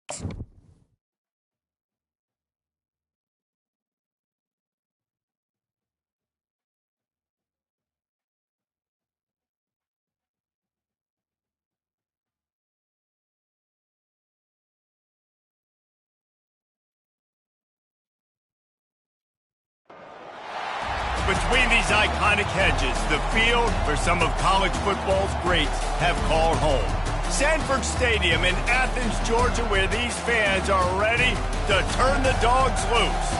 Between these iconic hedges, the field where some of college football's greats have called home. Sanford Stadium in Athens, Georgia, where these fans are ready to turn the dogs loose.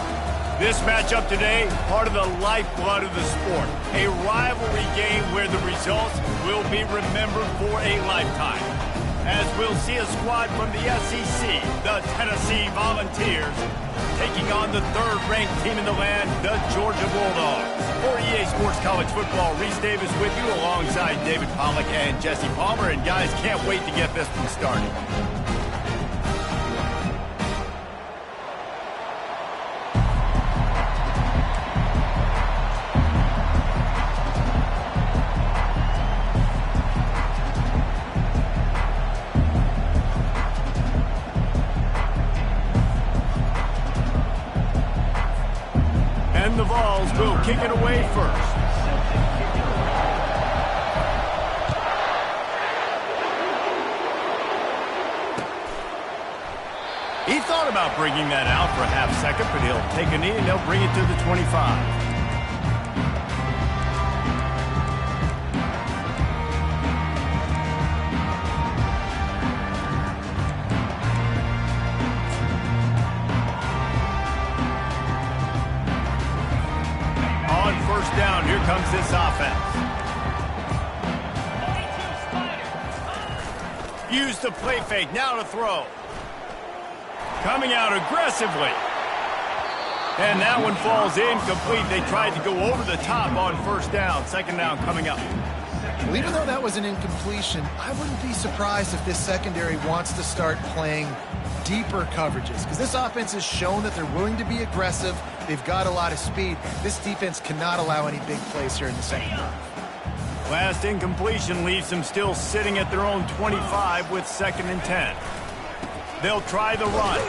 This matchup today, part of the lifeblood of the sport. A rivalry game where the results will be remembered for a lifetime. As we'll see a squad from the SEC, the Tennessee Volunteers, taking on the third-ranked team in the land, the Georgia Bulldogs. For EA Sports College Football, Reese Davis with you alongside David Pollack and Jesse Palmer. And guys, can't wait to get this one started. And the Vols will kick it away first. He thought about bringing that out for a half second, but he'll take a knee and he'll bring it to the 25. First down, here comes this offense. Use the play fake, now to throw. Coming out aggressively. And that one falls incomplete. They tried to go over the top on first down. Second down coming up. Well, even though that was an incompletion, I wouldn't be surprised if this secondary wants to start playing deeper coverages, because this offense has shown that they're willing to be aggressive. They've got a lot of speed. This defense cannot allow any big plays here in the second half. Last incompletion leaves them still sitting at their own 25 with 2nd and 10. They'll try the run.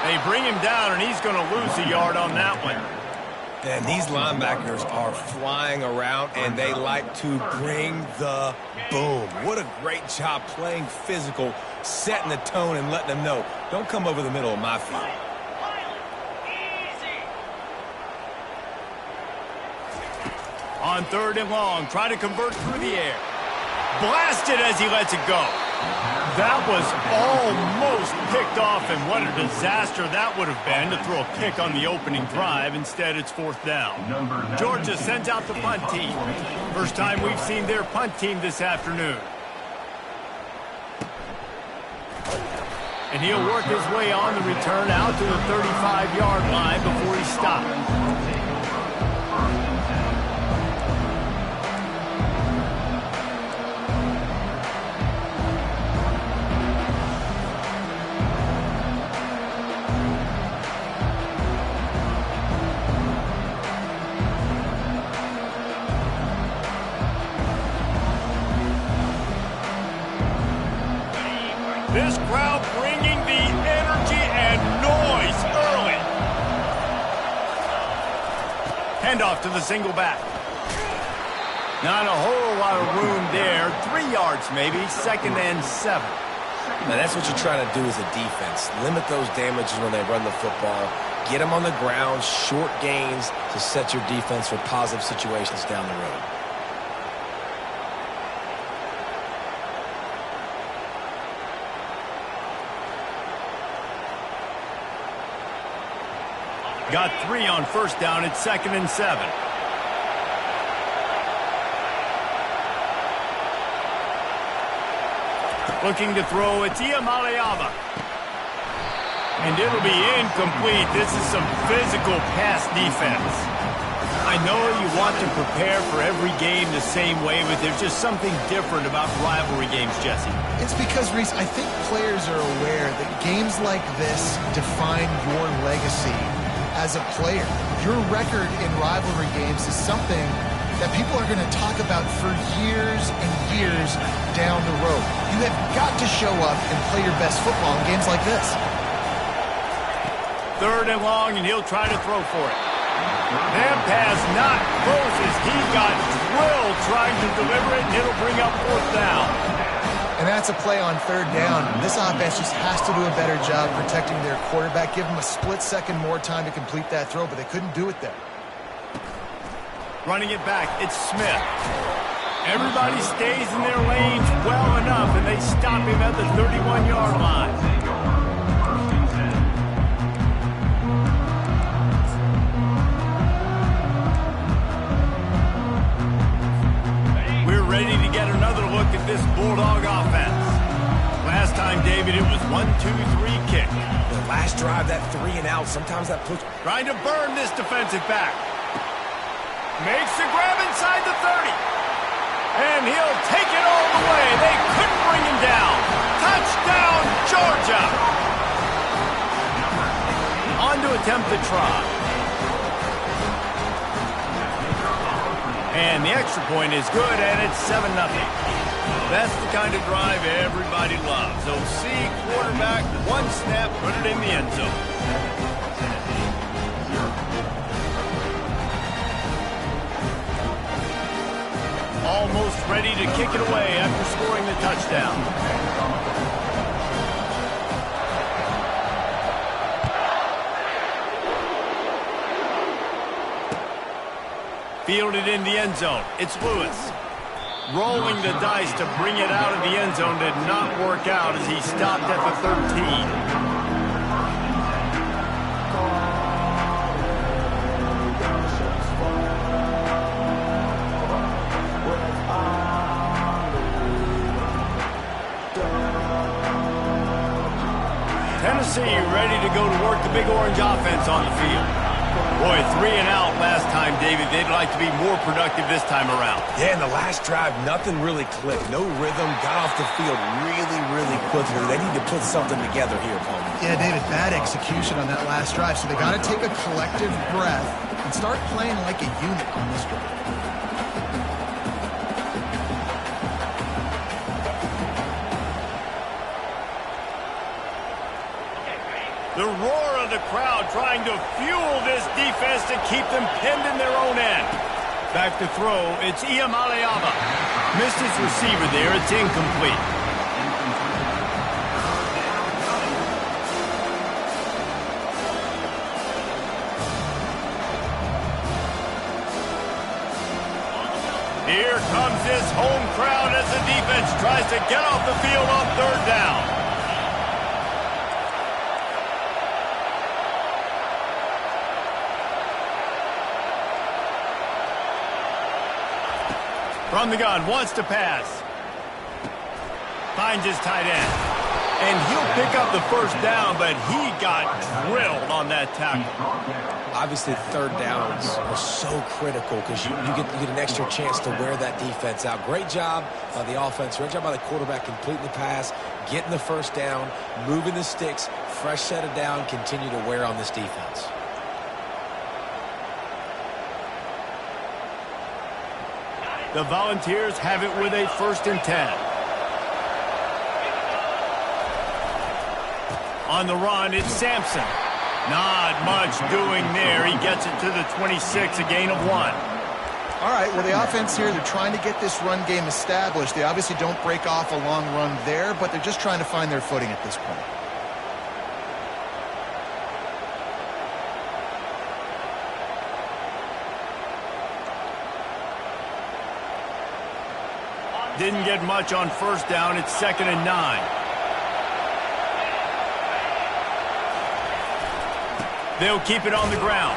They bring him down, and he's going to lose a yard on that one. And these linebackers are flying around, and they like to bring the boom. What a great job playing physical, setting the tone, and letting them know, don't come over the middle of my field. On 3rd and long, try to convert through the air. Blasted as he lets it go. That was almost picked off, and what a disaster that would have been to throw a pick on the opening drive. Instead, it's 4th down. Georgia sends out the punt team. First time we've seen their punt team this afternoon. And he'll work his way on the return out to the 35-yard line before he stops. This crowd bringing the energy and noise early. Handoff to the single back. Not a whole lot of room there. 3 yards maybe, 2nd and 7. Now that's what you're trying to do as a defense. Limit those damages when they run the football. Get them on the ground, short gains to set your defense for positive situations down the road. Got 3 on first down at 2nd and 7. Looking to throw, it's Iamaleava. And it'll be incomplete. This is some physical pass defense. I know you want to prepare for every game the same way, but there's just something different about rivalry games, Jesse. It's because, Reese, I think players are aware that games like this define your legacy as a player. Your record in rivalry games is something that people are going to talk about for years and years down the road. You have got to show up and play your best football in games like this. 3rd and long, and he'll try to throw for it. That pass not close as he got drilled trying to deliver it, and it'll bring up 4th down. And that's a play on 3rd down. This offense just has to do a better job protecting their quarterback. Give them a split second more time to complete that throw, but they couldn't do it there. Running it back, it's Smith. Everybody stays in their lanes well enough, and they stop him at the 31-yard line. We're ready to get another look at this Bulldog offense. Last time, David, it was 1-2-3 kick. The last drive, that 3 and out, sometimes that puts... Trying to burn this defensive back. Makes the grab inside the 30. And he'll take it all the way. They couldn't bring him down. Touchdown, Georgia. On to attempt the try. And the extra point is good, and it's 7-0. That's the kind of drive everybody loves. OC, quarterback, 1 snap, put it in the end zone. Almost ready to kick it away after scoring the touchdown. Fielded in the end zone. It's Lewis. Rolling the dice to bring it out of the end zone did not work out as he stopped at the 13. Tennessee ready to go to work the Big Orange offense on the field. Boy, 3 and out last time, David. They'd like to be more productive this time around. Yeah, in the last drive, nothing really clicked. No rhythm, got off the field really quickly. They need to put something together here, Coleman. Yeah, David, bad execution on that last drive. So they got to take a collective breath and start playing like a unit on this drive. The roar of the crowd trying to fuel this defense to keep them pinned in their own end. Back to throw, it's Iamaleava. Missed his receiver there, it's incomplete. Here comes this home crowd as the defense tries to get off the field on 3rd down. From the gun, wants to pass. Finds his tight end. And he'll pick up the 1st down, but he got drilled on that tackle. Obviously, 3rd downs are so critical because you get an extra chance to wear that defense out. Great job by the offense. Great job by the quarterback completing the pass, getting the 1st down, moving the sticks, fresh set of down, continue to wear on this defense. The Volunteers have it with a 1st and 10. On the run, it's Sampson. Not much doing there. He gets it to the 26, a gain of 1. All right, well, the offense here, they're trying to get this run game established. They obviously don't break off a long run there, but they're just trying to find their footing at this point. Didn't get much on 1st down. It's 2nd and 9. They'll keep it on the ground.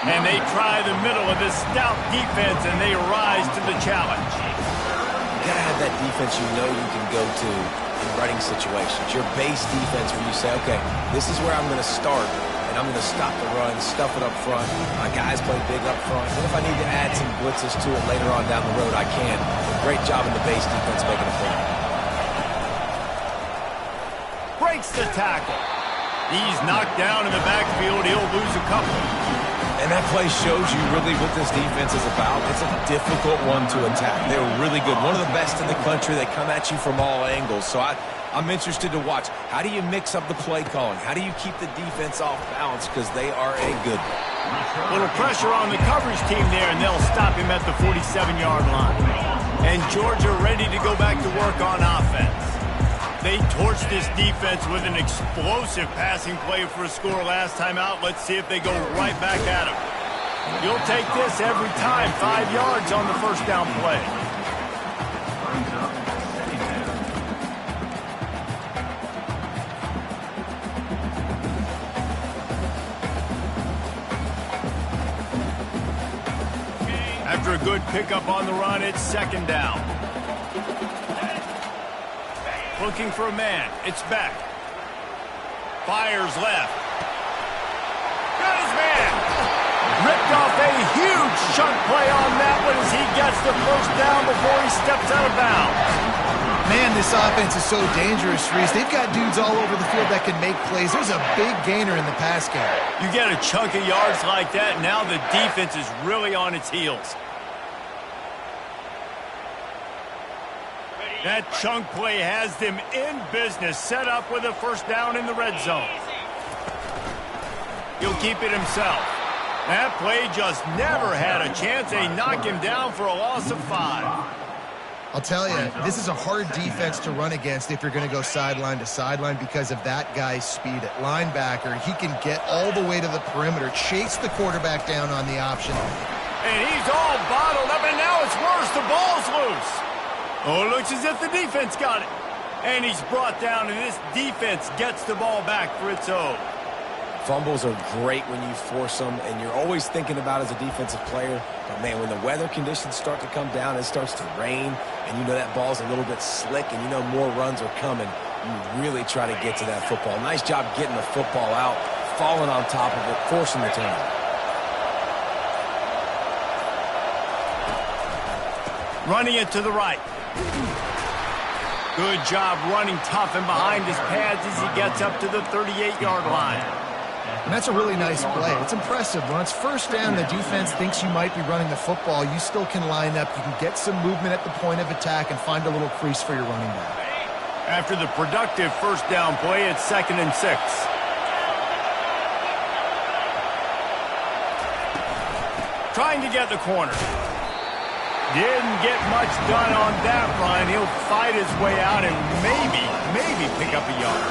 And they try the middle of this stout defense, and they rise to the challenge. You gotta have that defense you know you can go to in running situations. Your base defense where you say, okay, this is where I'm going to start, and I'm going to stop the run, stuff it up front. My guys play big up front. And if I need to add some blitzes to it later on down the road, I can. Great job in the base defense making a play. Breaks the tackle. He's knocked down in the backfield. He'll lose a couple. And that play shows you really what this defense is about. It's a difficult one to attack. They're really good. One of the best in the country. They come at you from all angles. So I'm interested to watch. How do you mix up the play calling? How do you keep the defense off balance? Because they are a good one. Little pressure on the coverage team there, and they'll stop him at the 47-yard line. And Georgia ready to go back to work on offense. They torched this defense with an explosive passing play for a score last time out. Let's see if they go right back at him. You'll take this every time. 5 yards on the first down play. After a good pickup on the run, it's second down. Looking for a man. It's back. Fires left. Got his man. Ripped off a huge chunk play on that one as he gets the first down before he steps out of bounds. Man, this offense is so dangerous, Reese. They've got dudes all over the field that can make plays. There's a big gainer in the pass game. You get a chunk of yards like that, now the defense is really on its heels. That chunk play has them in business, set up with a first down in the red zone. He'll keep it himself. That play just never had a chance. They knock him down for a loss of 5. I'll tell you, this is a hard defense to run against if you're going to go sideline to sideline because of that guy's speed at linebacker. He can get all the way to the perimeter, chase the quarterback down on the option. And he's all bottled up, and now it's worse. The ball's loose. Oh, it looks as if the defense got it. And he's brought down, and this defense gets the ball back for its own. Fumbles are great when you force them, and you're always thinking about as a defensive player. But, man, when the weather conditions start to come down, it starts to rain, and you know that ball's a little bit slick, and you know more runs are coming. You really try to get to that football. Nice job getting the football out, falling on top of it, forcing the turnover. Running it to the right. Good job running tough and behind his pads as he gets up to the 38-yard line. And that's a really nice play. It's impressive. When it's first down, the defense thinks you might be running the football. You still can line up. You can get some movement at the point of attack and find a little crease for your running back. After the productive first down play, it's 2nd and 6. Trying to get the corner. Didn't get much done on that run. He'll fight his way out and maybe pick up a yard.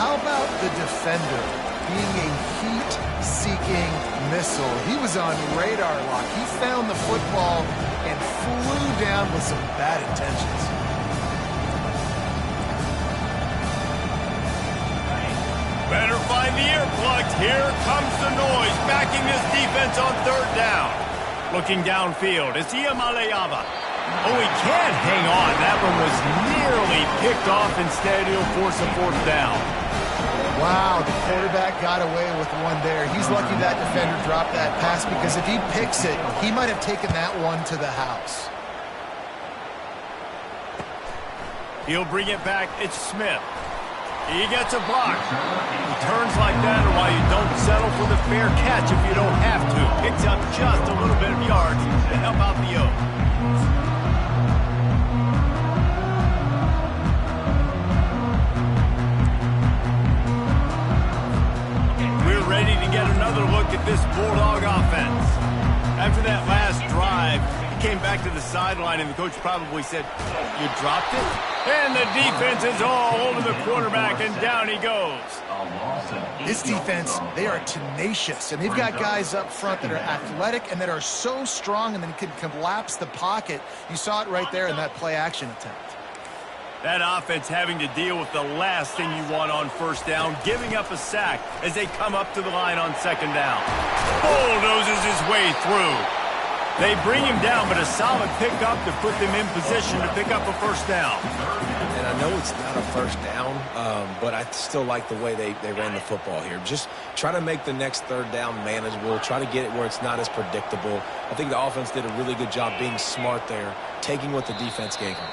How about the defender being a heat-seeking missile? He was on radar lock. He found the football and flew down with some bad intentions. Better find the earplugs. Here comes the noise, backing this defense on 3rd down. Looking downfield, it's Iamaleava. Oh, he can't hang on. That one was nearly picked off. Instead, he'll force a 4th down. Wow, the quarterback got away with one there. He's lucky that defender dropped that pass because if he picks it, he might have taken that one to the house. He'll bring it back. It's Smith. He gets a block. He turns like that, or why you don't settle for the fair catch if you don't have to. Picks up just a little bit of yards to help out the O. We're ready to get another look at this Bulldog offense. After that last drive, he came back to the sideline, and the coach probably said, "You dropped it?" And the defense is all over the quarterback, and down he goes. This defense, they are tenacious, and they've got guys up front that are athletic and that are so strong and then can collapse the pocket. You saw it right there in that play-action attempt. That offense having to deal with the last thing you want on 1st down, giving up a sack as they come up to the line on 2nd down. Bulldozes his way through. They bring him down, but a solid pickup to put them in position to pick up a 1st down. And I know it's not a 1st down, but I still like the way they ran the football here. Just try to make the next 3rd down manageable. Try to get it where it's not as predictable. I think the offense did a really good job being smart there, taking what the defense gave them.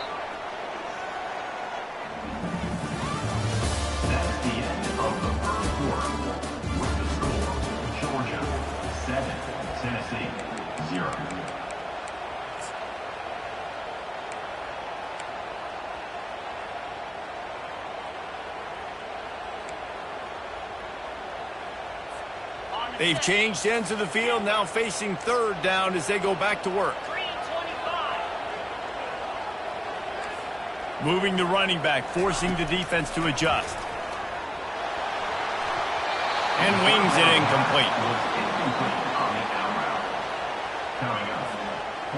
They've changed ends of the field, now facing third down as they go back to work. Moving the running back, forcing the defense to adjust. And wings it incomplete.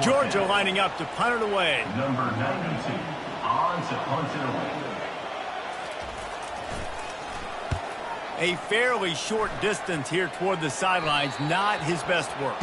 Georgia lining up to punt it away. Number 92 on to punt it away. A fairly short distance here toward the sidelines, not his best work.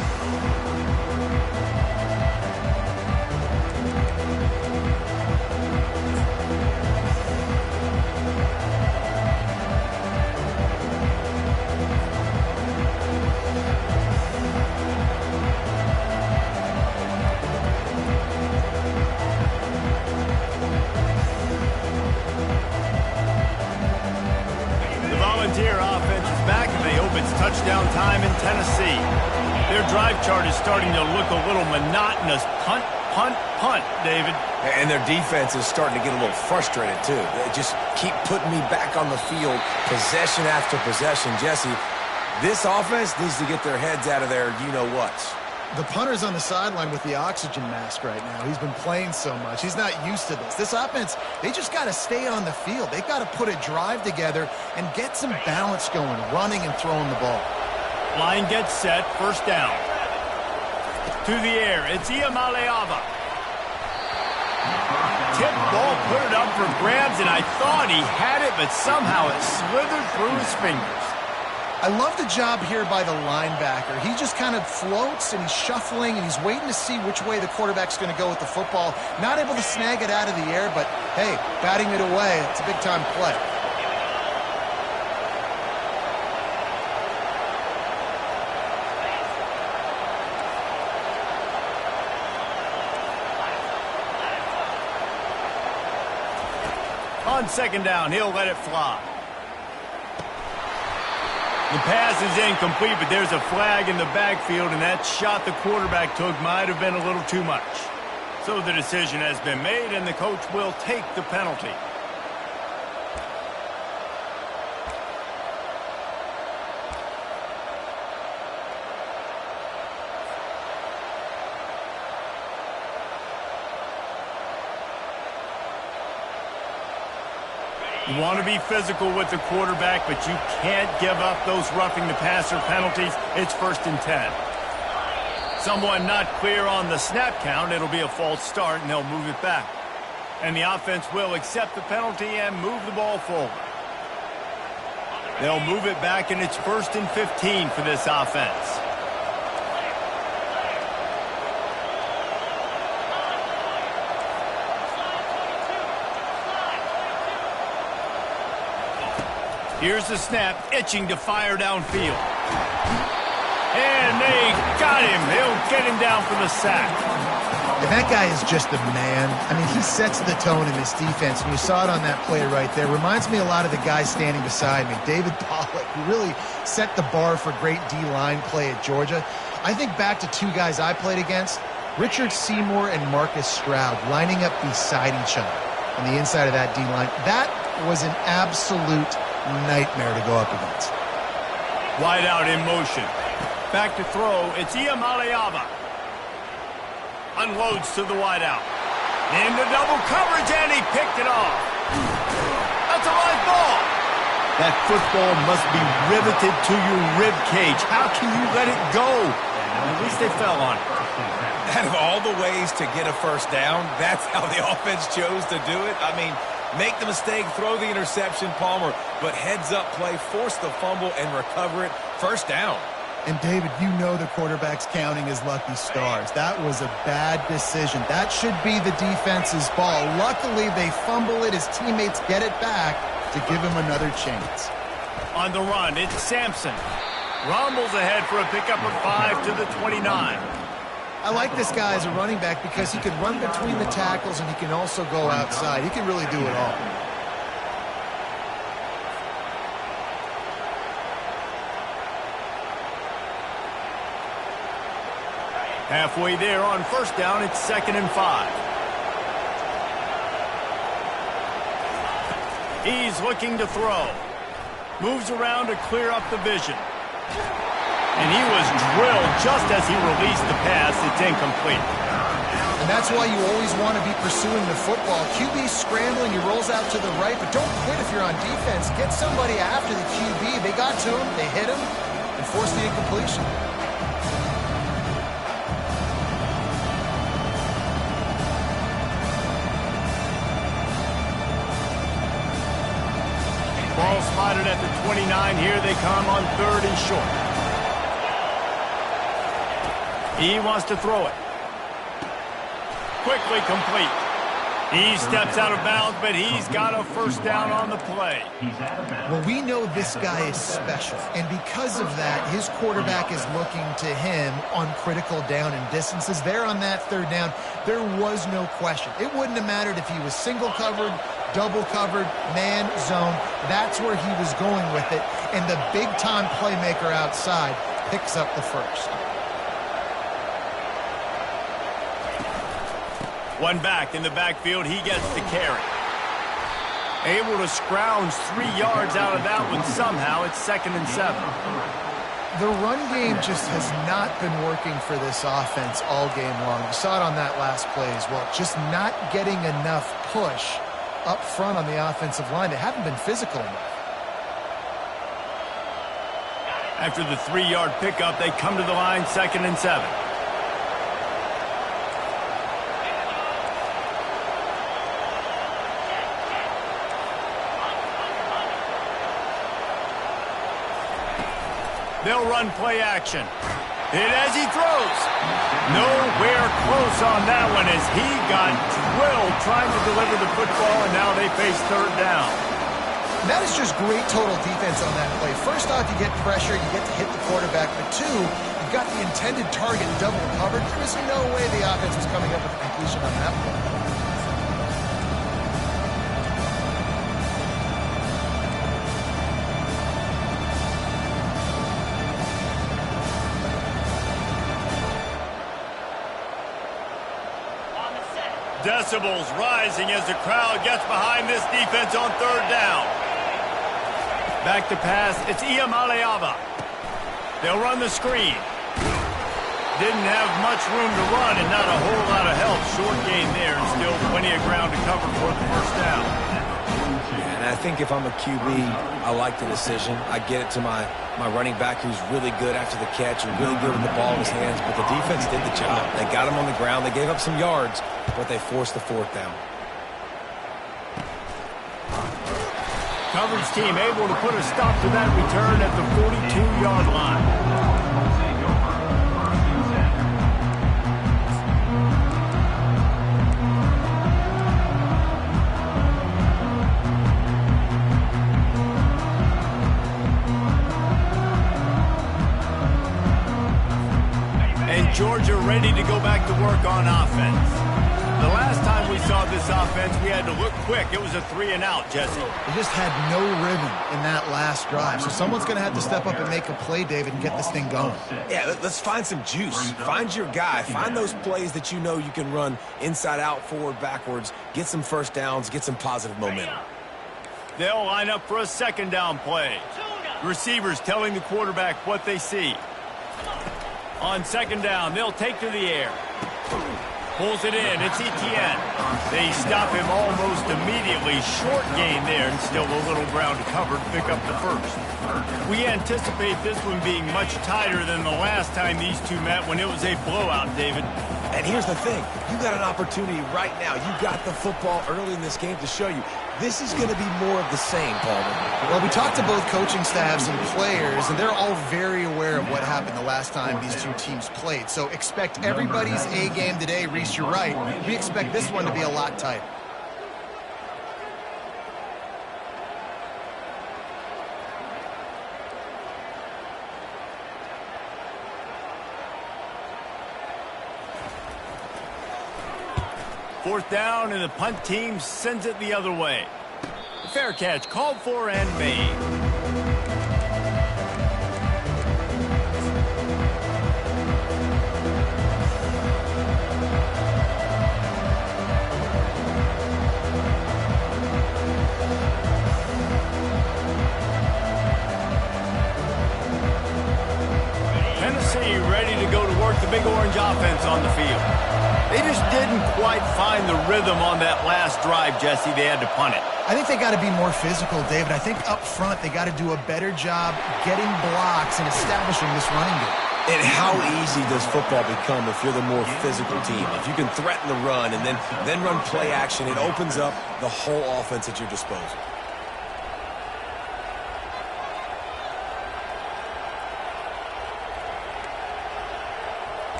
Touchdown time in Tennessee. Their drive chart is starting to look a little monotonous. Punt, punt, punt, David. And their defense is starting to get a little frustrated, too. They just keep putting me back on the field, possession after possession. Jesse, this offense needs to get their heads out of their you-know-whats. The punter's on the sideline with the oxygen mask right now. He's been playing so much. He's not used to this. This offense, they just got to stay on the field. They've got to put a drive together and get some balance going, running and throwing the ball. Line gets set, first down. To the air, it's Iamaleava. Tip ball, put it up for grabs, and I thought he had it, but somehow it slithered through his fingers. I love the job here by the linebacker. He just kind of floats and he's shuffling and he's waiting to see which way the quarterback's going to go with the football. Not able to snag it out of the air, but hey, batting it away, it's a big-time play. On second down, he'll let it fly. The pass is incomplete, but there's a flag in the backfield, and that shot the quarterback took might have been a little too much. So the decision has been made, and the coach will take the penalty. You want to be physical with the quarterback, but you can't give up those roughing the passer penalties. It's 1st and 10. Someone not clear on the snap count. It'll be a false start, and they'll move it back. And the offense will accept the penalty and move the ball forward. They'll move it back, and it's 1st and 15 for this offense. Here's the snap, itching to fire downfield. And they got him. He'll get him down for the sack. And that guy is just a man. I mean, he sets the tone in this defense, and you saw it on that play right there. Reminds me a lot of the guy standing beside me, David Pollock, who really set the bar for great D-line play at Georgia. I think back to two guys I played against, Richard Seymour and Marcus Stroud, lining up beside each other on the inside of that D-line. That was an absolute nightmare to go up against. Wide out in motion. Back to throw. It's Iamaleava. Unloads to the wide out. Into double coverage, and he picked it off. That's a live ball. That football must be riveted to your rib cage. How can you let it go? At least they fell on it. Out of all the ways to get a first down, that's how the offense chose to do it. I mean, make the mistake, throw the interception, Palmer, but heads-up play, force the fumble, and recover it. First down. And, David, you know the quarterback's counting his lucky stars. That was a bad decision. That should be the defense's ball. Luckily, they fumble it. His teammates get it back to give him another chance. On the run, it's Sampson. Rumbles ahead for a pickup of 5 to the 29. I like this guy as a running back because he can run between the tackles and he can also go outside. He can really do it all. Halfway there on first down, it's 2nd and 5. He's looking to throw. Moves around to clear up the vision. And he was drilled just as he released the pass. It's incomplete. And that's why you always want to be pursuing the football. QB's scrambling, he rolls out to the right, but don't quit if you're on defense. Get somebody after the QB. They got to him, they hit him, and forced the incompletion. Ball spotted at the 29. Here they come on 3rd and short. He wants to throw it. Quickly complete. He steps out of bounds, but he's got a first down on the play. Well, we know this guy is special, and because of that, his quarterback is looking to him on critical down and distances. There on that 3rd down, there was no question. It wouldn't have mattered if he was single covered, double covered, man, zone. That's where he was going with it, and the big-time playmaker outside picks up the first. One back in the backfield, he gets the carry. Able to scrounge 3 yards out of that one somehow. It's 2nd and 7. The run game just has not been working for this offense all game long. You saw it on that last play as well. Just not getting enough push up front on the offensive line. They haven't been physical enough. After the 3-yard pickup, they come to the line, 2nd and 7. They'll run play action. Hit as he throws. Nowhere close on that one as he got drilled trying to deliver the football, and now they face 3rd down. That is just great total defense on that play. First off, you get pressure, you get to hit the quarterback, but 2, you've got the intended target double covered. There is no way the offense was coming up with a completion on that play. Decibels rising as the crowd gets behind this defense on 3rd down. Back to pass, it's Iamaleava. They'll run the screen. Didn't have much room to run and not a whole lot of help. Short gain there and still plenty of ground to cover for the first down. And I think if I'm a QB, I like the decision. I get it to my running back who's really good after the catch and really good with the ball in his hands, but the defense did the job. They got him on the ground. They gave up some yards, but they forced the 4th down. Coverage team able to put a stop to that return at the 42-yard line. Georgia ready to go back to work on offense. The last time we saw this offense, we had to look quick. It was a 3-and-out, Jesse. They just had no rhythm in that last drive. So someone's going to have to step up and make a play, David, and get this thing going. Yeah, let's find some juice. Find your guy. Find those plays that you know you can run inside out, forward, backwards. Get some first downs. Get some positive momentum. They'll line up for a 2nd down play. Receivers telling the quarterback what they see. On 2nd down, they'll take to the air. Pulls it in. It's Etienne. They stop him almost immediately. Short gain there and still a little ground to cover to pick up the first. We anticipate this one being much tighter than the last time these two met when it was a blowout, David. And here's the thing. You got an opportunity right now. You got the football early in this game to show you. This is going to be more of the same, Palmer. Well, we talked to both coaching staffs and players, and they're all very aware of what happened the last time these two teams played. So expect everybody's A game today. Reese, you're right. We expect this one to be a lot tighter. Fourth down, and the punt team sends it the other way. Fair catch called for and made. the Big Orange offense on the field. They just didn't quite find the rhythm on that last drive, Jesse. They had to punt it. I think they got to be more physical, David. I think up front they got to do a better job getting blocks and establishing this running game. And how easy does football become if you're the more physical team? If you can threaten the run and then run play action, it opens up the whole offense at your disposal.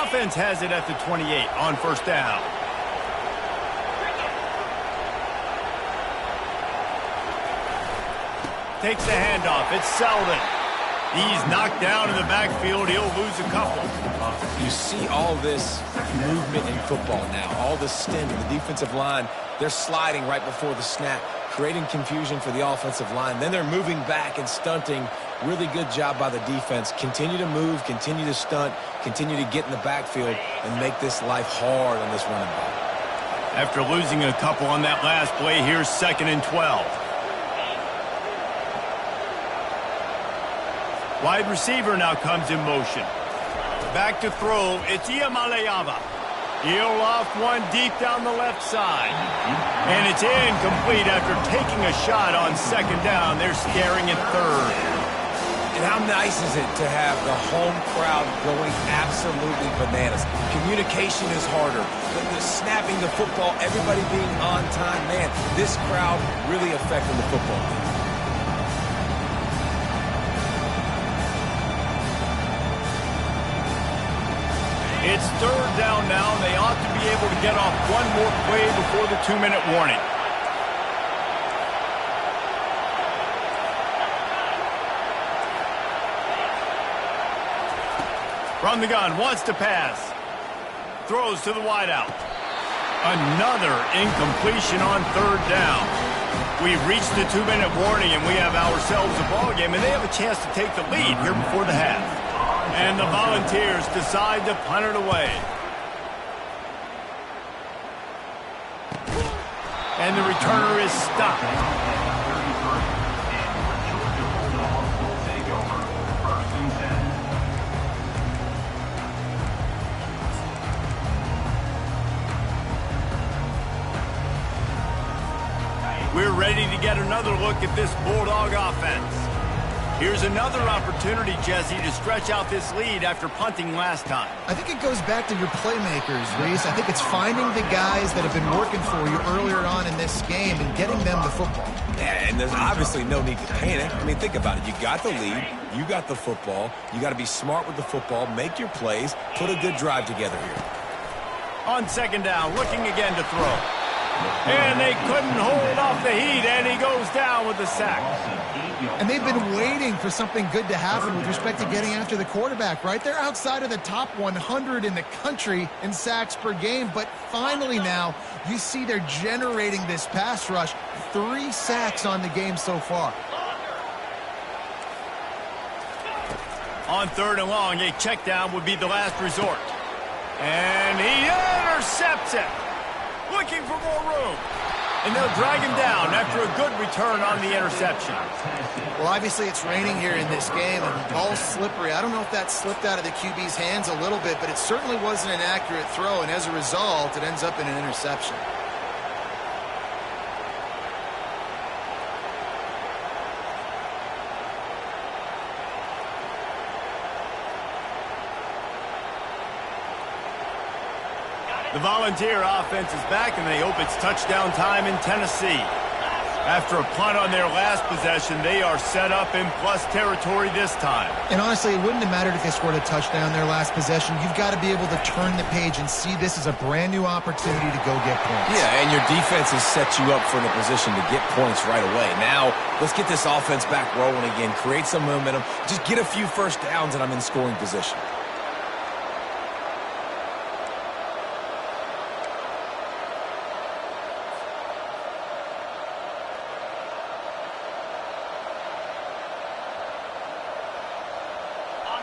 Offense has it at the 28 on first down. Takes the handoff. It's Selden. He's knocked down in the backfield. He'll lose a couple. You see all this movement in football now. All the stint in the defensive line. They're sliding right before the snap, creating confusion for the offensive line. Then they're moving back and stunting. Really good job by the defense. Continue to move, continue to stunt, continue to get in the backfield and make this life hard on this running back. After losing a couple on that last play, here's 2nd and 12. Wide receiver now comes in motion. Back to throw. It's Iamaleava. He'll loft one deep down the left side. And it's incomplete after taking a shot on 2nd down. They're staring at 3rd. And how nice is it to have the home crowd going absolutely bananas? Communication is harder. The snapping the football, everybody being on time. Man, this crowd really affecting the football game. It's 3rd down now. They ought to be able to get off one more play before the 2-minute warning. From the gun, wants to pass. Throws to the wideout. Another incompletion on 3rd down. We've reached the 2-minute warning, and we have ourselves a ball game, and they have a chance to take the lead here before the half. And the Volunteers decide to punt it away. And the returner is stopped. We're ready to get another look at this Bulldog offense. Here's another opportunity, Jesse, to stretch out this lead after punting last time. I think it goes back to your playmakers, Reese. I think it's finding the guys that have been working for you earlier on in this game and getting them the football. Yeah, and there's obviously no need to panic. I mean, think about it. You got the lead. You got the football. You got to be smart with the football. Make your plays. Put a good drive together here. On 2nd down, looking again to throw. And they couldn't hold off the heat, and he goes down with the sack. And they've been waiting for something good to happen with respect to getting after the quarterback, right? They're outside of the top 100 in the country in sacks per game, but finally now you see they're generating this pass rush. 3 sacks on the game so far. On 3rd and long, a check down would be the last resort. And he intercepts it. Looking for more room. And they'll drag him down after a good return on the interception. Well, obviously it's raining here in this game, and the ball's slippery. I don't know if that slipped out of the QB's hands a little bit, but it certainly wasn't an accurate throw, and as a result, it ends up in an interception. The Volunteer offense is back, and they hope it's touchdown time in Tennessee. After a punt on their last possession, they are set up in plus territory this time. And honestly, it wouldn't have mattered if they scored a touchdown their last possession. You've got to be able to turn the page and see this as a brand new opportunity to go get points. Yeah, and your defense has set you up for the position to get points right away. Now, let's get this offense back rolling again, create some momentum, just get a few first downs, and I'm in scoring position.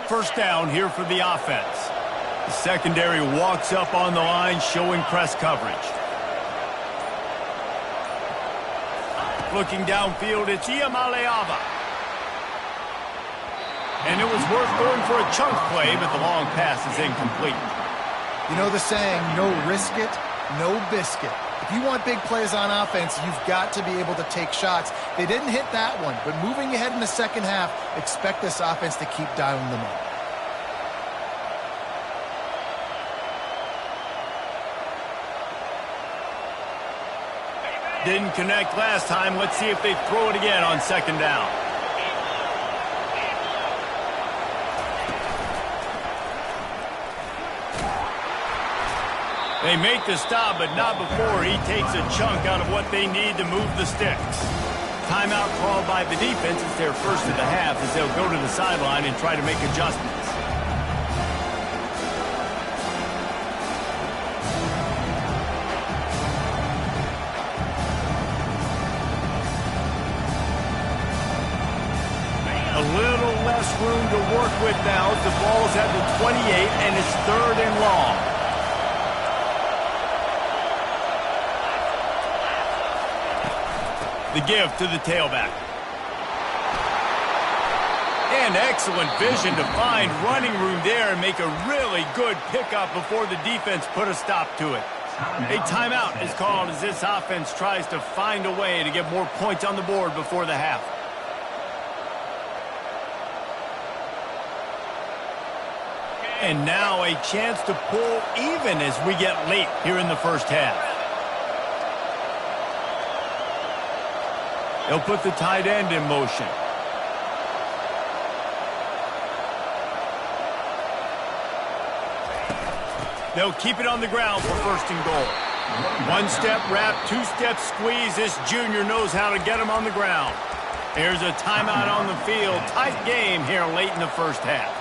First down here for the offense. The secondary walks up on the line, showing press coverage. Looking downfield, it's Iamaleava. And it was worth going for a chunk play, but the long pass is incomplete. You know the saying, no risk it, no biscuit. If you want big plays on offense, you've got to be able to take shots. They didn't hit that one, but moving ahead in the second half, expect this offense to keep dialing them up. Didn't connect last time. Let's see if they throw it again on second down. They make the stop, but not before he takes a chunk out of what they need to move the sticks. Timeout called by the defense. It's their first of the half as they'll go to the sideline and try to make adjustments. A little less room to work with now as the ball's at the 28 and it's 3rd and long. The give to the tailback. And excellent vision to find running room there and make a really good pickup before the defense put a stop to it. A timeout is called as this offense tries to find a way to get more points on the board before the half. And now a chance to pull even as we get late here in the first half. They'll put the tight end in motion. They'll keep it on the ground for 1st and goal. 1-step wrap, 2-step squeeze. This junior knows how to get him on the ground. Here's a timeout on the field. Tight game here late in the first half.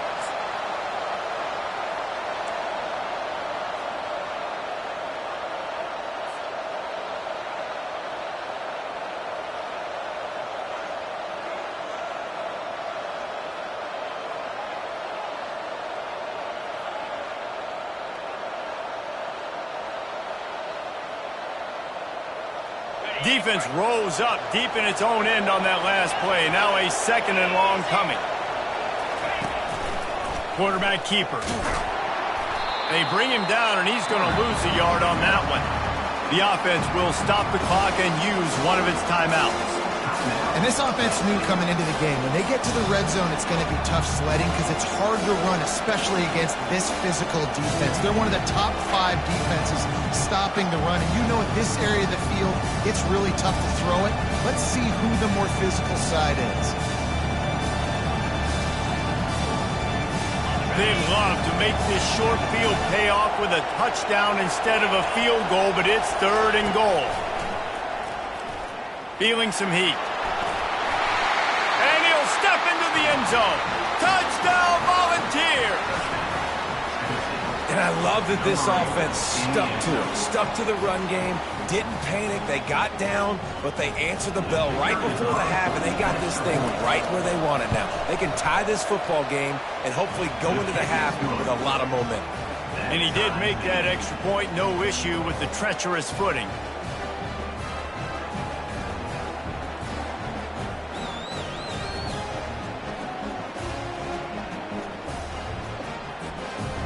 Defense rolls up deep in its own end on that last play. Now a 2nd and long coming. Quarterback keeper. They bring him down, and he's going to lose a yard on that one. The offense will stop the clock and use one of its timeouts. And this offense knew coming into the game, when they get to the red zone, it's going to be tough sledding because it's hard to run, especially against this physical defense. They're one of the top 5 defenses stopping the run. And you know in this area of the field, it's really tough to throw it. Let's see who the more physical side is. They'd love to make this short field pay off with a touchdown instead of a field goal, but it's 3rd and goal. Feeling some heat. And he'll step into the end zone. Touchdown, Volunteers! And I love that this offense stuck to it. Stuck to the run game. Didn't panic. They got down, but they answered the bell right before the half, and they got this thing right where they want it now. They can tie this football game and hopefully go into the half with a lot of momentum. And he did make that extra point. No issue with the treacherous footing.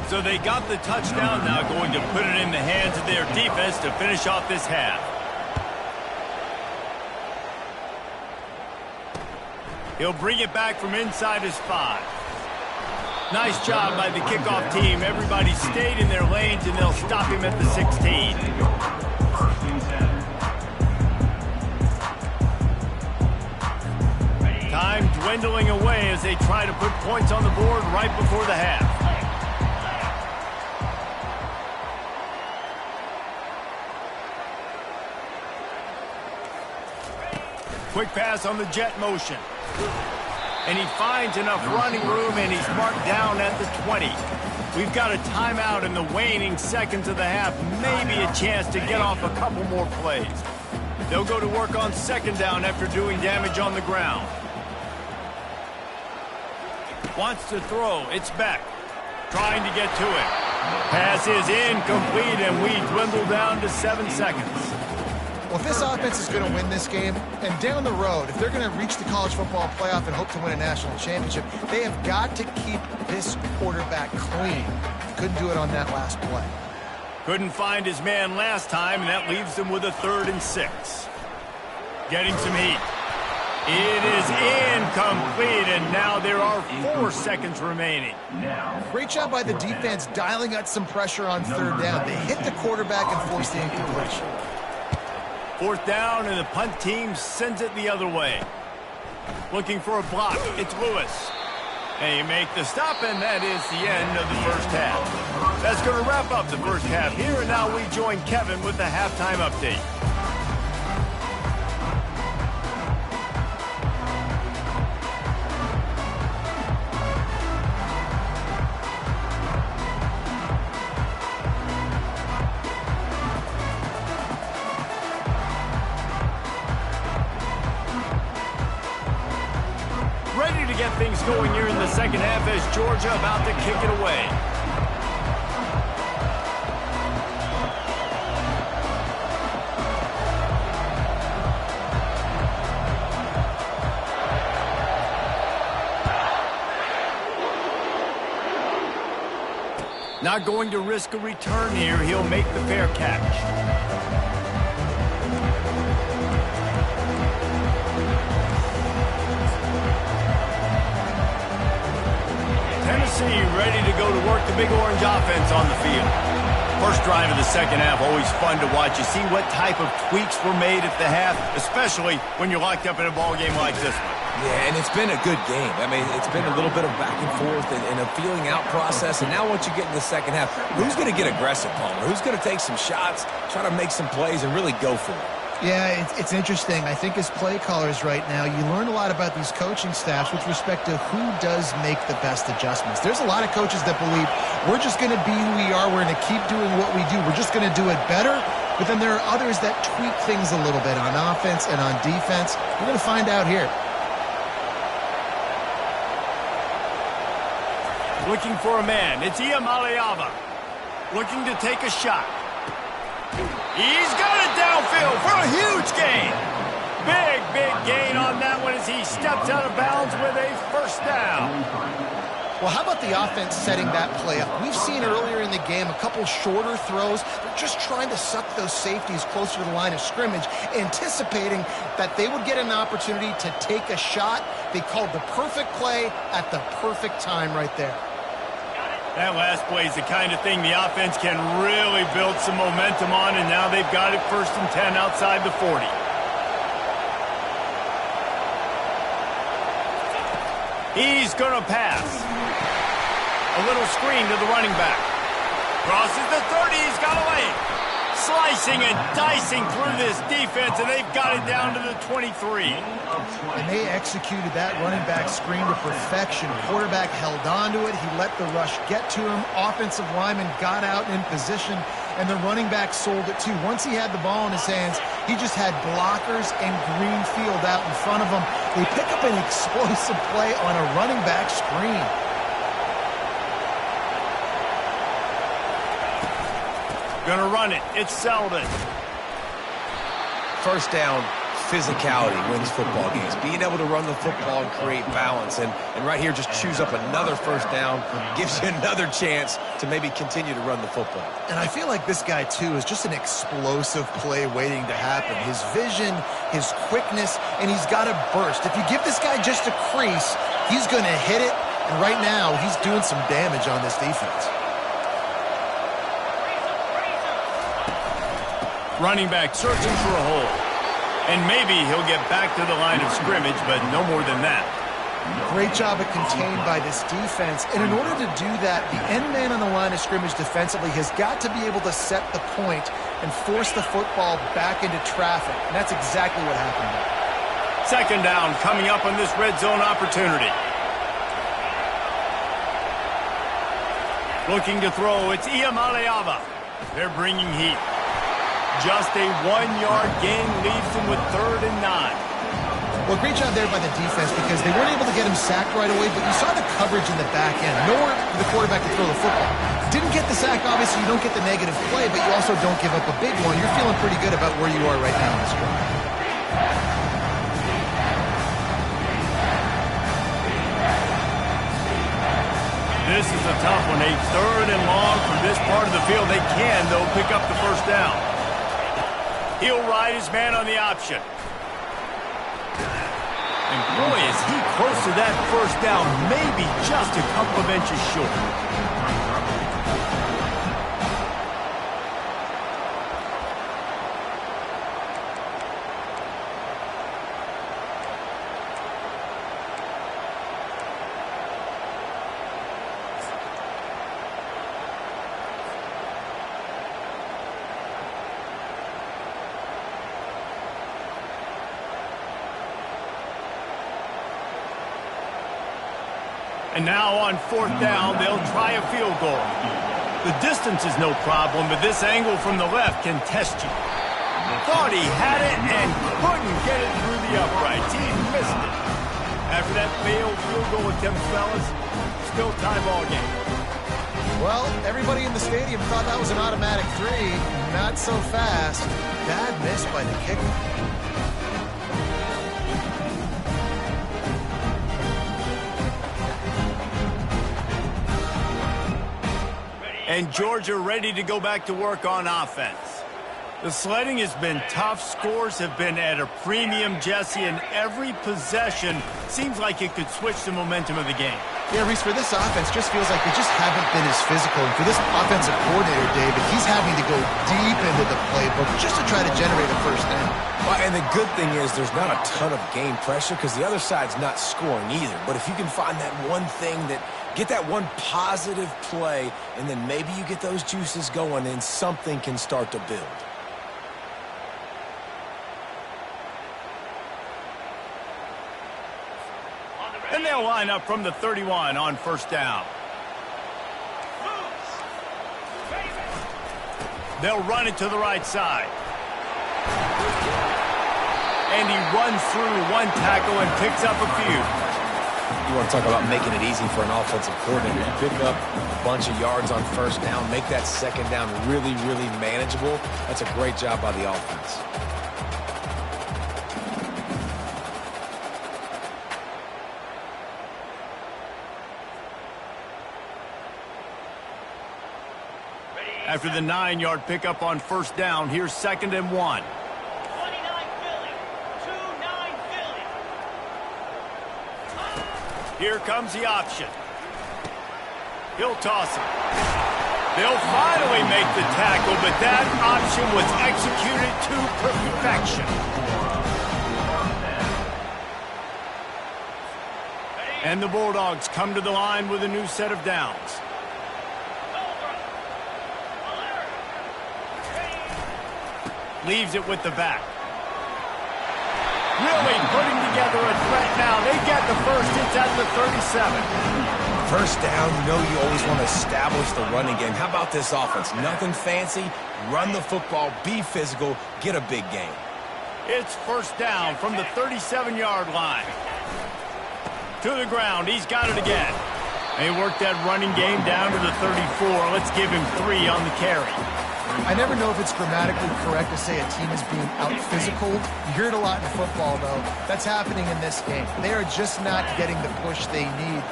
So they got the touchdown, now going to put it in the hands of their defense to finish off this half. He'll bring it back from inside his 5. Nice job by the kickoff team. Everybody stayed in their lanes, and they'll stop him at the 16. Time dwindling away as they try to put points on the board right before the half. Quick pass on the jet motion. And he finds enough running room, and he's marked down at the 20. We've got a timeout in the waning seconds of the half. Maybe a chance to get off a couple more plays. They'll go to work on 2nd down after doing damage on the ground. Wants to throw. It's back. trying to get to it. Pass is incomplete, and we dwindle down to 7 seconds. Well, if this offense is going to win this game, and down the road, if they're going to reach the college football playoff and hope to win a national championship, they have got to keep this quarterback clean. Couldn't do it on that last play. Couldn't find his man last time, and that leaves them with a 3rd and 6. Getting some heat. It is incomplete, and now there are 4 seconds remaining. Great job by the defense dialing up some pressure on 3rd down. They hit the quarterback and forced the incompletion. 4th down, and the punt team sends it the other way. Looking for a block. It's Lewis. And you make the stop, and that is the end of the first half. That's going to wrap up the first half here, and now we join Kevin with the halftime update. Ready to get things going here in the second half as Georgia about to kick it away. Not going to risk a return here. He'll make the fair catch. Tennessee ready to go to work the Big Orange offense on the field. First drive of the second half, always fun to watch. You see what type of tweaks were made at the half, especially when you're locked up in a ball game like this one. Yeah, and it's been a good game. I mean, it's been a little bit of back and forth and a feeling out process. And now once you get in the second half, who's going to get aggressive, Palmer? Who's going to take some shots, try to make some plays, and really go for it? Yeah, it's interesting. I think as play callers right now, you learn a lot about these coaching staffs with respect to who does make the best adjustments. There's a lot of coaches that believe we're just going to be who we are. We're going to keep doing what we do. We're just going to do it better. But then there are others that tweak things a little bit on offense and on defense. We're going to find out here. Looking for a man. It's Iamaleava. Looking to take a shot. He's got it downfield for a huge gain. Big gain on that one as he steps out of bounds with a first down. Well, how about the offense setting that play up? We've seen earlier in the game a couple shorter throws. They're just trying to suck those safeties closer to the line of scrimmage, anticipating that they would get an opportunity to take a shot. They called the perfect play at the perfect time right there. That last play is the kind of thing the offense can really build some momentum on, and now they've got it 1st and 10 outside the 40. He's going to pass. A little screen to the running back. Crosses the 30. He's got a lane. Slicing and dicing through this defense, and they've got it down to the 23. And they executed that running back screen to perfection. Quarterback held on to it. He let the rush get to him. Offensive lineman got out in position, and the running back sold it too. Once he had the ball in his hands, he just had blockers and green field out in front of him. They pick up an explosive play on a running back screen. Gonna run it. It's Selden. First down, physicality wins football games. Being able to run the football and create balance. And right here, just choose up another first down, gives you another chance to maybe continue to run the football. And I feel like this guy, too, is just an explosive play waiting to happen. His vision, his quickness, and he's got a burst. If you give this guy just a crease, he's going to hit it. And right now, he's doing some damage on this defense. Running back searching for a hole. And maybe he'll get back to the line of scrimmage, but no more than that. Great job of contained by this defense. And in order to do that, the end man on the line of scrimmage defensively has got to be able to set the point and force the football back into traffic. And that's exactly what happened there. Second down coming up on this red zone opportunity. Looking to throw, it's Iamaleava. They're bringing heat. Just a 1-yard gain leaves them with 3rd and 9. Well, great job there by the defense because they weren't able to get him sacked right away, but you saw the coverage in the back end. Nowhere for the quarterback to throw the football. Didn't get the sack, obviously you don't get the negative play, but you also don't give up a big one. You're feeling pretty good about where you are right now in this drive. This is a tough one, 3rd and long from this part of the field. They can, though, pick up the first down. He'll ride his man on the option. And boy, is he close to that first down, maybe just a couple of inches short. And now on 4th down, they'll try a field goal. The distance is no problem, but this angle from the left can test you. Thought he had it and couldn't get it through the uprights. He missed it. After that failed field goal attempt, fellas, still tie ball game. Well, everybody in the stadium thought that was an automatic 3. Not so fast. Bad miss by the kicker. And Georgia ready to go back to work on offense. The sledding has been tough. Scores have been at a premium, Jesse, and every possession seems like it could switch the momentum of the game. Yeah, Reese, for this offense, just feels like they just haven't been as physical. And for this offensive coordinator, David, he's having to go deep into the playbook just to try to generate a first down. Well, and the good thing is there's not a ton of game pressure because the other side's not scoring either. But if you can find that one thing that get that one positive play, and then maybe you get those juices going, and something can start to build. And they'll line up from the 31 on 1st down. They'll run it to the right side. And he runs through one tackle and picks up a few. You want to talk about making it easy for an offensive coordinator. You pick up a bunch of yards on 1st down, make that 2nd down really, really manageable. That's a great job by the offense. After the 9-yard pickup on 1st down, here's 2nd and 1. Here comes the option. He'll toss it. They'll finally make the tackle, but that option was executed to perfection. And the Bulldogs come to the line with a new set of downs. Leaves it with the back. Really putting together a threat now. They get the first. It's at the 37. 1st down, you know you always want to establish the running game. How about this offense? Nothing fancy. Run the football, be physical, get a big gain. It's 1st down from the 37-yard line. To the ground. He's got it again. They worked that running game down to the 34. Let's give him 3 on the carry. I never know if it's grammatically correct to say a team is being out-physical. You hear it a lot in football, though. That's happening in this game. They are just not getting the push they need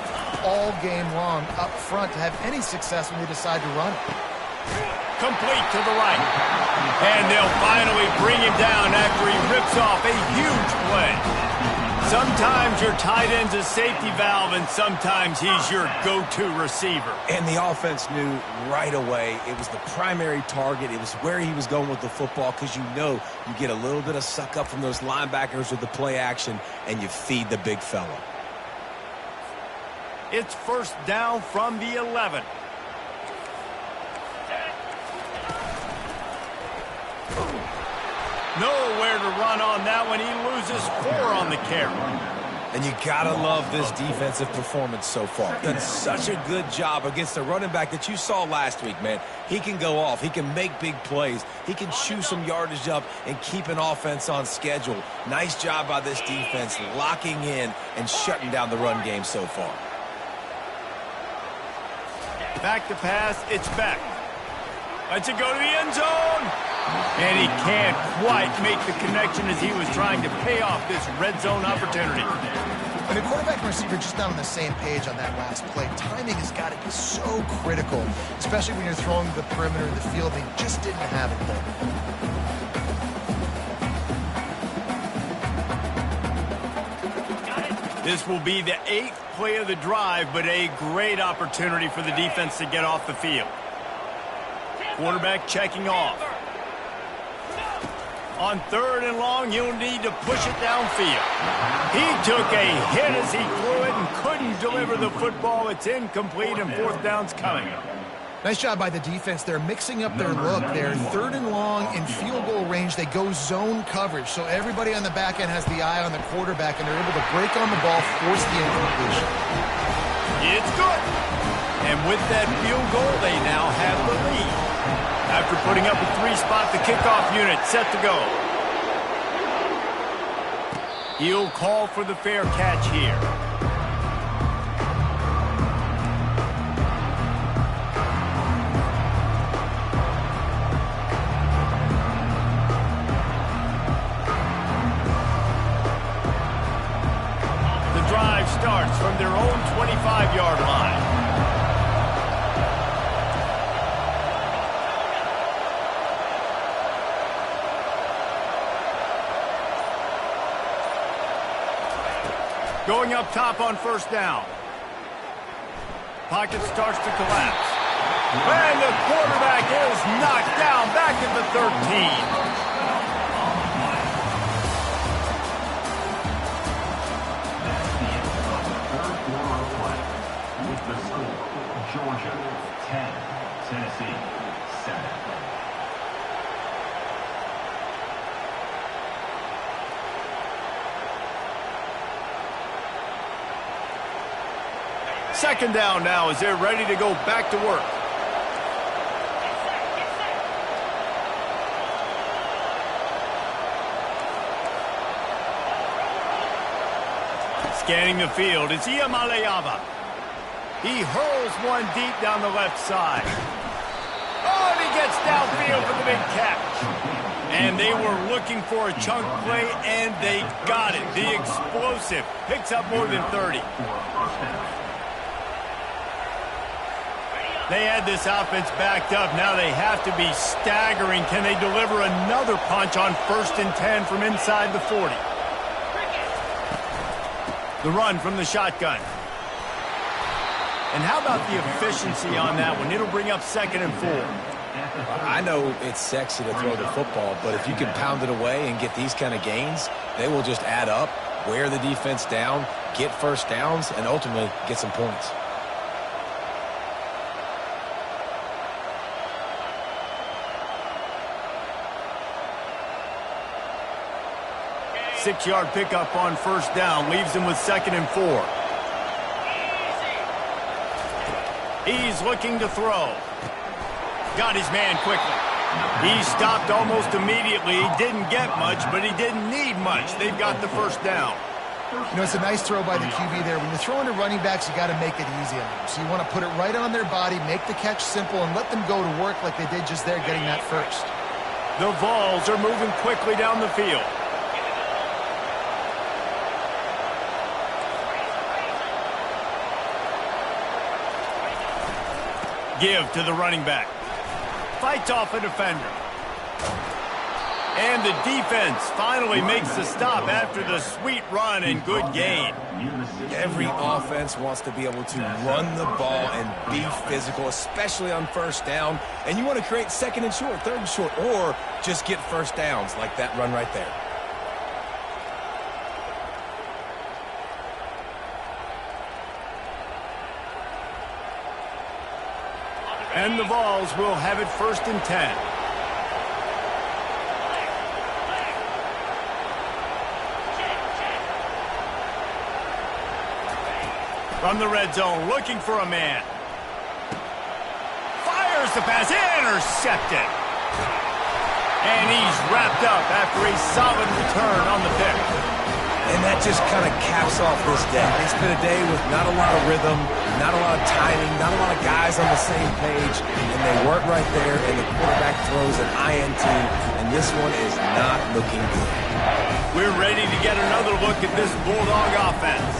all game long up front to have any success when they decide to run it. Complete to the right. And they'll finally bring him down after he rips off a huge play. Sometimes your tight end's a safety valve, and sometimes he's your go-to receiver. And the offense knew right away it was the primary target. It was where he was going with the football because you know you get a little bit of suck up from those linebackers with the play action, and you feed the big fella. It's 1st down from the 11. Nowhere to run on that one. He loses 4 on the carry. And you gotta love this defensive performance so far. Done such a good job against the running back that you saw last week, man. He can go off. He can make big plays. He can chew some yardage up and keep an offense on schedule. Nice job by this defense locking in and shutting down the run game so far. Back to pass. It's back. Lets it go to the end zone. And he can't quite make the connection as he was trying to pay off this red zone opportunity. When the quarterback and receiver just not on the same page on that last play, timing has got to be so critical, especially when you're throwing the perimeter of the field. They just didn't have it there. This will be the 8th play of the drive, but a great opportunity for the defense to get off the field. Quarterback checking off. On 3rd and long, you'll need to push it downfield. He took a hit as he threw it and couldn't deliver the football. It's incomplete, and 4th down's coming. Nice job by the defense. They're mixing up their look. They're 3rd and long in field goal range. They go zone coverage, so everybody on the back end has the eye on the quarterback, and they're able to break on the ball, force the incompletion. It's good. And with that field goal, they now have the lead. After putting up a 3-spot, the kickoff unit set to go. He'll call for the fair catch here. The drive starts from their own 25-yard line. Going up top on 1st down. Pocket starts to collapse. And the quarterback is knocked down back at the 13. With the score, Georgia 10, Tennessee 7. Second down now as they're ready to go back to work. Scanning the field, it's Iamaleava. He hurls one deep down the left side. Oh, and he gets downfield for the big catch. And they were looking for a chunk play, and they got it. The explosive picks up more than 30. They had this offense backed up. Now they have to be staggering. Can they deliver another punch on 1st and 10 from inside the 40? The run from the shotgun. And how about the efficiency on that one? It'll bring up 2nd and 4. I know it's sexy to throw the football, but if you can pound it away and get these kind of gains, they will just add up, wear the defense down, get 1st downs, and ultimately get some points. 6-yard pickup on 1st down. Leaves him with 2nd and 4. He's looking to throw. Got his man quickly. He stopped almost immediately. He didn't get much, but he didn't need much. They've got the 1st down. You know, it's a nice throw by the QB there. When you're throwing to running backs, you got to make it easy on them. So you want to put it right on their body, make the catch simple, and let them go to work like they did just there, getting that 1st. The Vols are moving quickly down the field. Give to the running back. Fights off a defender. And the defense finally makes the stop after the sweet run and good gain. Every offense wants to be able to run the ball and be physical, especially on 1st down. And you want to create 2nd and short, 3rd and short, or just get 1st downs like that run right there. And the Vols will have it 1st and 10. From the red zone, looking for a man. Fires the pass, intercepted. And he's wrapped up after a solid return on the pick. And that just kind of caps off this day. It's been a day with not a lot of rhythm, not a lot of timing, not a lot of guys on the same page, and they weren't right there, and the quarterback throws an INT, and this one is not looking good. We're ready to get another look at this Bulldog offense.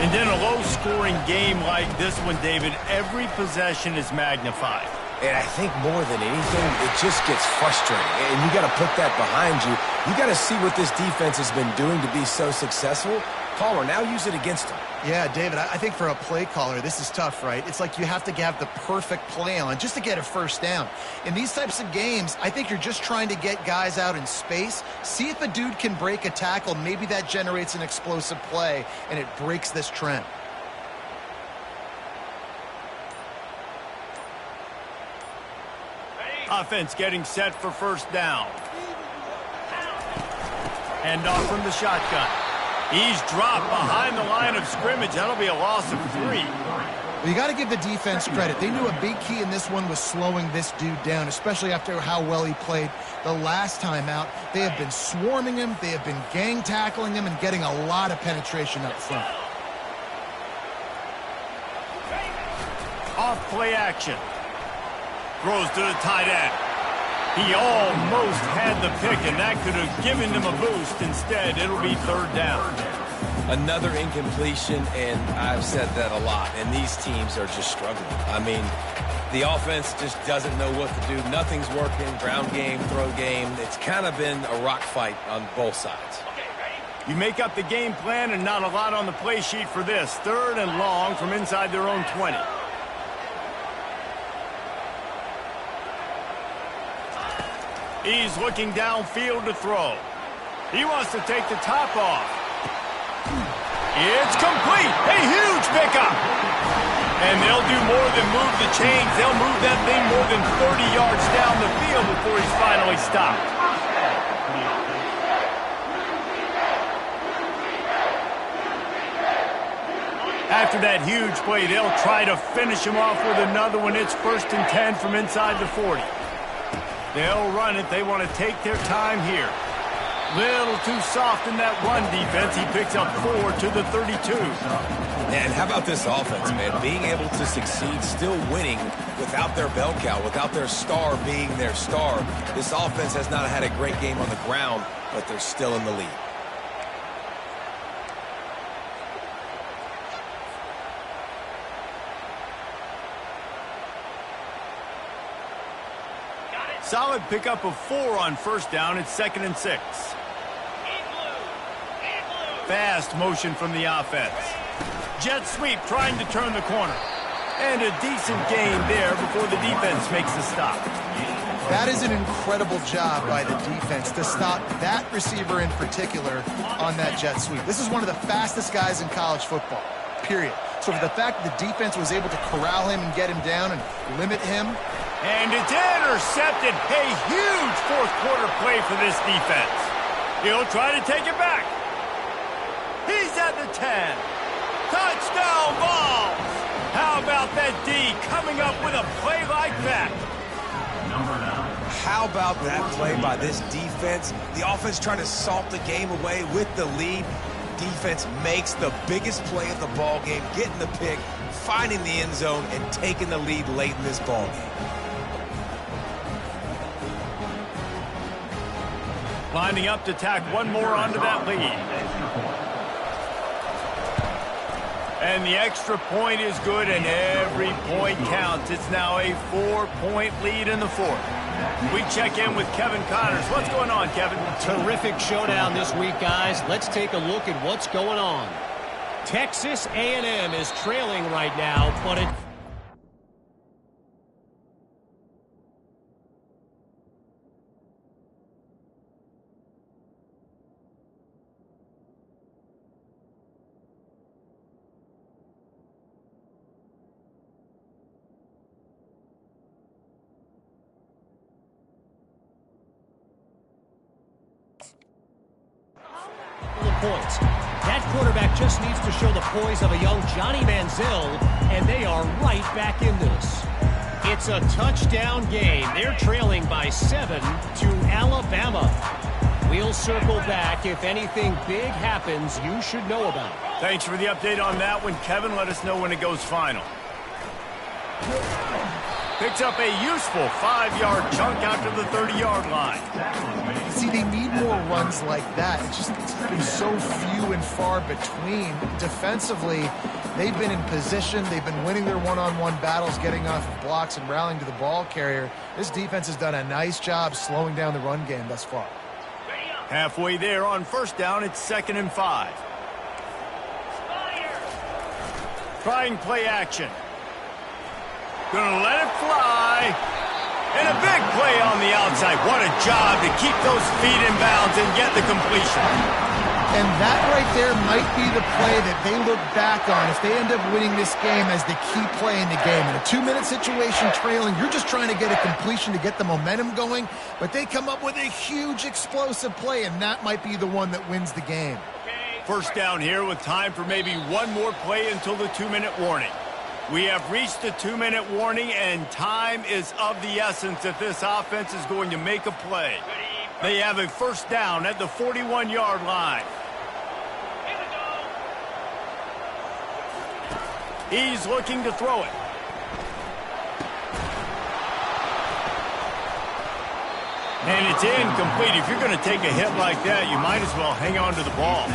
And in a low-scoring game like this one, David, every possession is magnified. And I think more than anything, it just gets frustrating. And you got to put that behind you. You got to see what this defense has been doing to be so successful. Caller, now use it against them. Yeah, David, I think for a play caller, this is tough, right? It's like you have to have the perfect play on just to get a first down. In these types of games, I think you're just trying to get guys out in space, see if a dude can break a tackle. Maybe that generates an explosive play, and it breaks this trend. Offense getting set for first down. Hand off from the shotgun. He's dropped behind the line of scrimmage. That'll be a loss of 3. Well, you got to give the defense credit. They knew a big key in this one was slowing this dude down, especially after how well he played the last time out. They have been swarming him. They have been gang tackling him and getting a lot of penetration up front. Off play action. Throws to the tight end. He almost had the pick, and that could have given him a boost. Instead, it'll be third down. Another incompletion, and I've said that a lot, and these teams are just struggling. I mean, the offense just doesn't know what to do. Nothing's working. Ground game, throw game. It's kind of been a rock fight on both sides. You make up the game plan and not a lot on the play sheet for this. Third and long from inside their own 20. He's looking downfield to throw. He wants to take the top off. It's complete. A huge pickup. And they'll do more than move the chains. They'll move that thing more than 30 yards down the field before he's finally stopped. After that huge play, they'll try to finish him off with another one. It's 1st and 10 from inside the 40. They'll run it. They want to take their time here. Little too soft in that run defense. He picks up 4 to the 32. And how about this offense, man? Being able to succeed, still winning without their bell cow, without their star being their star. This offense has not had a great game on the ground, but they're still in the lead. Solid pickup of 4 on first down. It's 2nd and 6. Fast motion from the offense. Jet sweep trying to turn the corner. And a decent gain there before the defense makes the stop. That is an incredible job by the defense to stop that receiver in particular on that jet sweep. This is one of the fastest guys in college football, period. So for the fact that the defense was able to corral him and get him down and limit him. And it's intercepted. A huge fourth-quarter play for this defense. He'll try to take it back. He's at the 10. Touchdown balls. How about that D coming up with a play like that? How about that play by this defense? The offense trying to salt the game away with the lead. Defense makes the biggest play of the ball game, getting the pick, finding the end zone, and taking the lead late in this ball game. Lining up to tack one more onto that lead. And the extra point is good, and every point counts. It's now a 4-point lead in the 4th. We check in with Kevin Connors. What's going on, Kevin? Terrific showdown this week, guys. Let's take a look at what's going on. Texas A&M is trailing right now, but it... points. That That quarterback just needs to show the poise of a young Johnny Manziel, and they are right back in this. It's a touchdown game. They're trailing by 7 to Alabama. We'll circle back. If anything big happens, you should know about it. Thanks for the update on that one, Kevin. Let us know when it goes final. Picks up a useful 5-yard chunk out to the 30-yard line. See, they need more runs like that. It's been so few and far between. Defensively, they've been in position. They've been winning their one-on-one battles, getting off of blocks and rallying to the ball carrier. This defense has done a nice job slowing down the run game thus far. Halfway there on first down, it's 2nd and 5. Trying play action. Gonna let it fly. And a big play on the outside. What a job to keep those feet in bounds and get the completion. And that right there might be the play that they look back on if they end up winning this game as the key play in the game. In a 2-minute situation trailing, you're just trying to get a completion to get the momentum going, but they come up with a huge explosive play, and that might be the one that wins the game. First down here with time for maybe one more play until the 2-minute warning. We have reached the 2-minute warning, and time is of the essence if this offense is going to make a play. They have a first down at the 41-yard line. He's looking to throw it. And it's incomplete. If you're going to take a hit like that, you might as well hang on to the ball.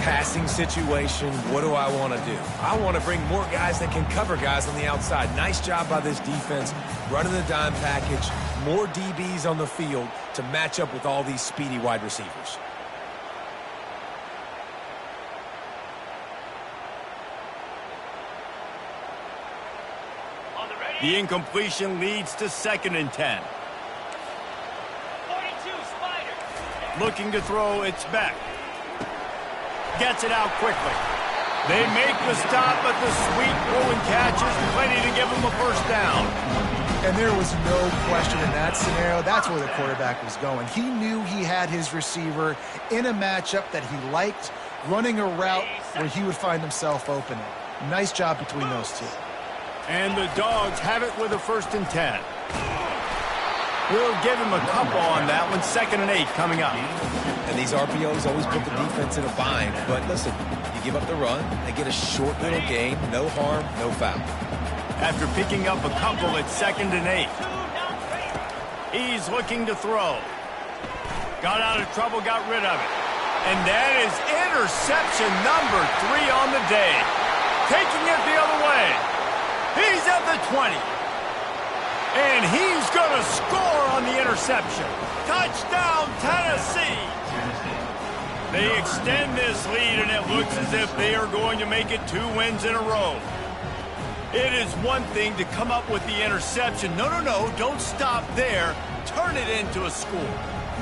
Passing situation, what do I want to do? I want to bring more guys that can cover guys on the outside. Nice job by this defense, running the dime package, more DBs on the field to match up with all these speedy wide receivers. The incompletion leads to 2nd and 10. Looking to throw, it's back. Gets it out quickly. They make the stop, but the sweet throw and catch is plenty to give them a first down. And there was no question in that scenario. That's where the quarterback was going. He knew he had his receiver in a matchup that he liked, running a route where he would find himself open. Nice job between those two. And the Dogs have it with a 1st and 10. We'll give him a couple on that one. 2nd and 8 coming up. And these RPOs always put the defense in a bind. But listen, you give up the run, they get a short little gain, no harm, no foul. After picking up a couple, it's 2nd and 8. He's looking to throw. Got out of trouble, got rid of it. And that is interception number 3 on the day. Taking it the other way. He's at the 20. And he's going to score on the interception. Touchdown, Tennessee. They extend this lead, and it looks as if they are going to make it 2 wins in a row. It is one thing to come up with the interception. No, don't stop there. Turn it into a score.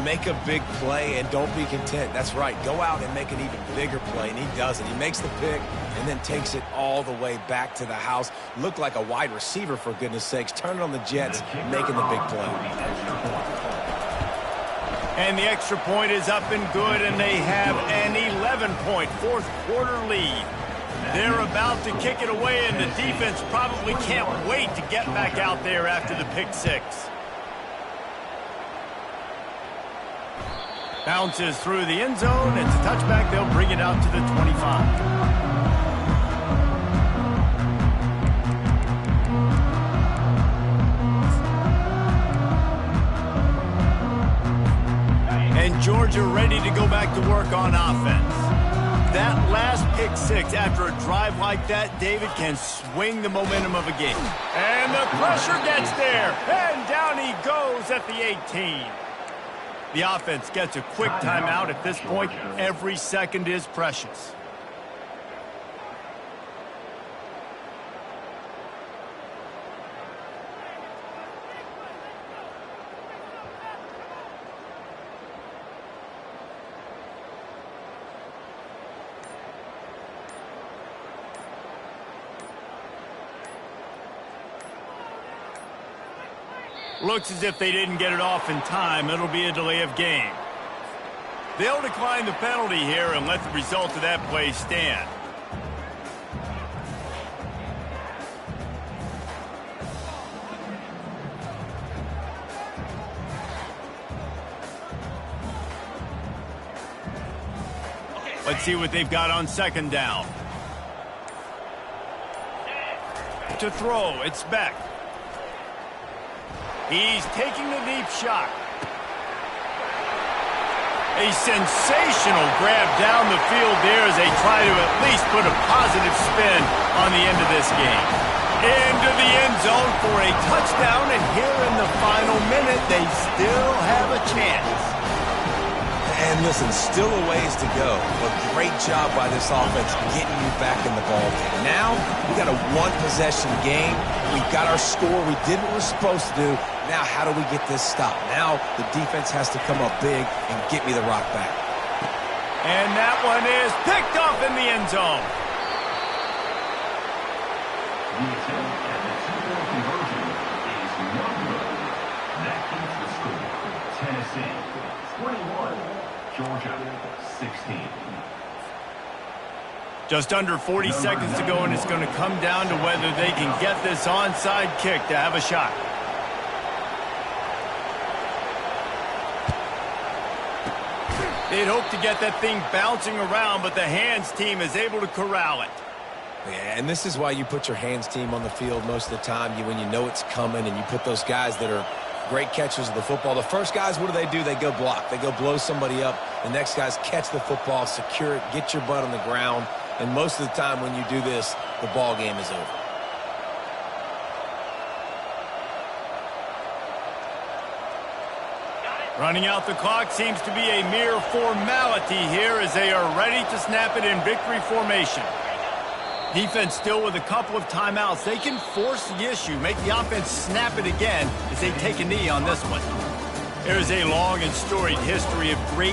Make a big play and don't be content. That's right. Go out and make an even bigger play, and he does it. He makes the pick and then takes it all the way back to the house. Looked like a wide receiver, for goodness sakes. Turning on the Jets, making the big play. And the extra point is up and good, and they have an 11-point fourth-quarter lead. They're about to kick it away, and the defense probably can't wait to get back out there after the pick six. Bounces through the end zone. It's a touchback. They'll bring it out to the 25. And Georgia ready to go back to work on offense. That last pick six after a drive like that, David, can swing the momentum of a game. And the pressure gets there. And down he goes at the 18. The offense gets a quick timeout at this point. Every second is precious. Looks as if they didn't get it off in time. It'll be a delay of game. They'll decline the penalty here and let the result of that play stand. Let's see what they've got on second down. To throw, it's Beck. He's taking the deep shot. A sensational grab down the field there as they try to at least put a positive spin on the end of this game. Into the end zone for a touchdown, and here in the final minute, they still have a chance. And listen, still a ways to go, but great job by this offense getting you back in the ballgame. Now, we got a one-possession game. We got our score. We did what we're supposed to do. Now, how do we get this stopped? Now, the defense has to come up big and get me the rock back. And that one is picked off in the end zone. The attempt at the two-point conversion is not good. That keeps the score. Tennessee 21. Georgia, 16. Just under 40 seconds to go, and it's going to come down to whether they can get this onside kick to have a shot. They'd hope to get that thing bouncing around, but the hands team is able to corral it. Yeah, and this is why you put your hands team on the field most of the time when you know it's coming, and you put those guys that are great catchers of the football. The first guys, what do? They go block. They go blow somebody up. The next guys catch the football, secure it, get your butt on the ground. And most of the time when you do this, the ball game is over. Running out the clock seems to be a mere formality here as they are ready to snap it in victory formation. Defense still with a couple of timeouts. They can force the issue, make the offense snap it again as they take a knee on this one. There is a long and storied history of great